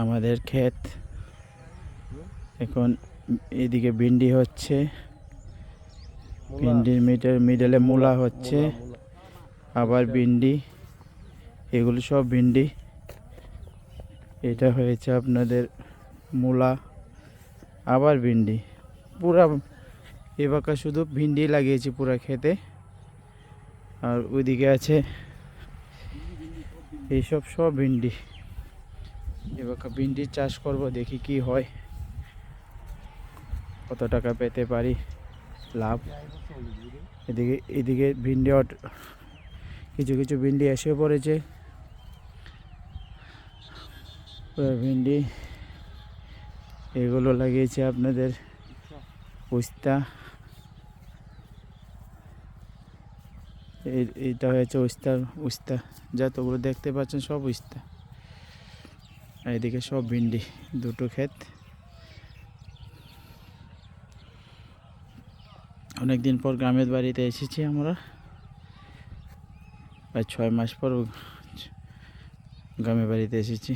আমাদের ক্ষেত এখন এদিকে ভিন্ডি হচ্ছে, ভিন্ডির মিডলে মূলা হচ্ছে, আবার ভিন্ডি, এগুলো সব ভিন্ডি। এটা হয়েছে আপনাদের মূলা, আবার ভিন্ডি। পুরা এবার শুধু ভিন্ডি লাগিয়েছি পুরা খেতে। আর ওইদিকে আছে এইসব সব ভিন্ডি। এবার ভিন্ডির চাষ করব, দেখি কি হয়, কত টাকা পেতে পারি লাভ। এদিকে ভিন্ডি কিছু কিছু ভিন্ডি এসে পড়েছে। ভিন্ডি এগুলো লাগিয়েছে আপনাদের উস্তা। এইটা হয়েছে উস্তা যতগুলো দেখতে পাচ্ছেন সব উস্তা। এদিকে সব ভিন্ডি, দুটো ক্ষেত। অনেকদিন পর গ্রামের বাড়িতে এসেছি আমরা, প্রায় 6 মাস পর গ্রামের বাড়িতে এসেছি।